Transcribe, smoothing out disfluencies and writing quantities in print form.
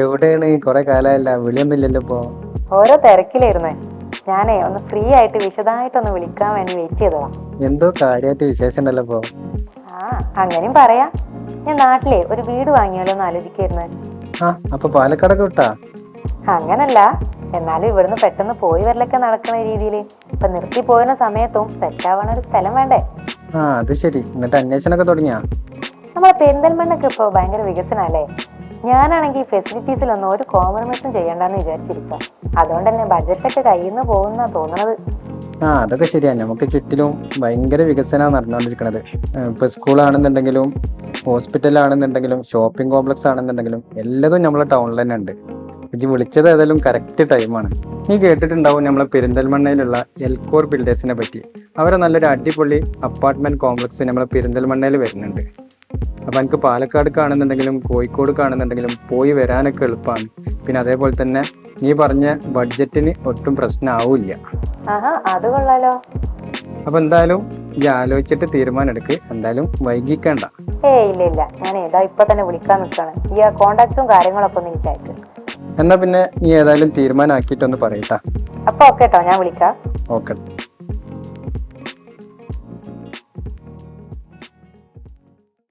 എവിടെയാണ്? കൊറേ കാലായല്ല, വിളിയൊന്നും ഇല്ലല്ലോ ഇപ്പൊ. ഓരോ തിരക്കിലായിരുന്നേ. ഞാനേ ഒന്ന് ഫ്രീ ആയിട്ട് വിശദമായിട്ടൊന്ന് വിളിക്കാൻ വേണ്ടി വെയിറ്റ് ചെയ്തതാ. എന്തോ കാര്യമായിട്ട് വിശേഷം ഉണ്ടല്ലോ ഇപ്പൊ. ആ അങ്ങനെയും പറയാ. ഞാൻ നാട്ടിലെ ഒരു വീട് വാങ്ങിയാലോ എന്ന് ആലോചിക്കായിരുന്നേ. ആ അപ്പൊ പാലക്കാടൊക്കെ വിട്ടാ? അങ്ങനല്ല, എന്നാലും ഇവിടുന്ന് പെട്ടെന്ന് പോയി വരലൊക്കെ നടക്കുന്ന രീതിയിൽ ഇപ്പൊ നിർത്തി പോയുന്ന സമയത്തും സെറ്റാവണ ഒരു സ്ഥലം വേണ്ടേ? ആ അത് ശരി. എന്നിട്ട് അന്വേഷണമൊക്കെ തുടങ്ങിയാ? നമ്മളെ പെരിന്തൽമണ്ണൊക്കെ ഇപ്പൊ ഭയങ്കര വികസനല്ലേ. ഞാനാണെങ്കിൽ ഫെസിലിറ്റീസിലൊന്നും ഒരു കോംപ്രമൈസും ചെയ്യണ്ടെന്ന് വിചാരിച്ചിരിക്കാം. അതുകൊണ്ട് തന്നെ ബഡ്ജറ്റൊക്കെ കയ്യിൽ നിന്ന് പോകുന്ന തോന്നണത്. ആ അതൊക്കെ ശരിയാ. നമുക്ക് ചുറ്റിലും ഭയങ്കര വികസനമാണ് നടന്നുകൊണ്ടിരിക്കുന്നത്. ഇപ്പൊ സ്കൂളാണെന്നുണ്ടെങ്കിലും ഹോസ്പിറ്റലാണെന്നുണ്ടെങ്കിലും ഷോപ്പിംഗ് കോംപ്ലക്സ് ആണെന്നുണ്ടെങ്കിലും എല്ലാതും നമ്മളെ ടൗണിൽ തന്നെ ഉണ്ട്. ഇത് വിളിച്ചത് ഏതായാലും കറക്റ്റ് ടൈമാണ്. നീ കേട്ടിട്ടുണ്ടാവും നമ്മളെ പെരിന്തൽമണ്ണയിലുള്ള എൽക്കോർ ബിൽഡേഴ്സിനെ പറ്റി. അവരെ നല്ലൊരു അടിപൊളി അപ്പാർട്ട്മെന്റ് കോംപ്ലക്സ് നമ്മളെ പെരിന്തൽമണ്ണയിൽ വരുന്നുണ്ട്. അപ്പം എനിക്ക് പാലക്കാട് കാണുന്നുണ്ടെങ്കിലും കോഴിക്കോട് കാണുന്നുണ്ടെങ്കിലും പോയി വരാനൊക്കെ എളുപ്പമാണ്. പിന്നെ അതേപോലെ തന്നെ നീ പറഞ്ഞ ബഡ്ജറ്റിന് ഒട്ടും പ്രശ്നമാവില്ല. ആഹാ, അത് കൊള്ളാലോ. അപ്പം എന്തായാലും ഈ ആലോചിച്ചിട്ട് തീരുമാനം എടുക്ക്. എന്തായാലും വൈകിക്കണ്ട. ഇല്ല ഇല്ല, ഞാൻ ഏതാ ഇപ്പൊ തന്നെ വിളിക്കാൻ നിൽക്കാണ്. ഈ കോണ്ടാക്ട്സും കാര്യങ്ങളൊക്കെ ഒന്ന് എനിക്ക് അയക്ക്. എന്നാ പിന്നെ നീ ഏതായാലും തീരുമാനമാക്കിയിട്ടൊന്ന് പറയട്ടാ. അപ്പൊ ഓക്കെ കേട്ടോ, ഞാൻ വിളിക്കാം. ഓക്കെ.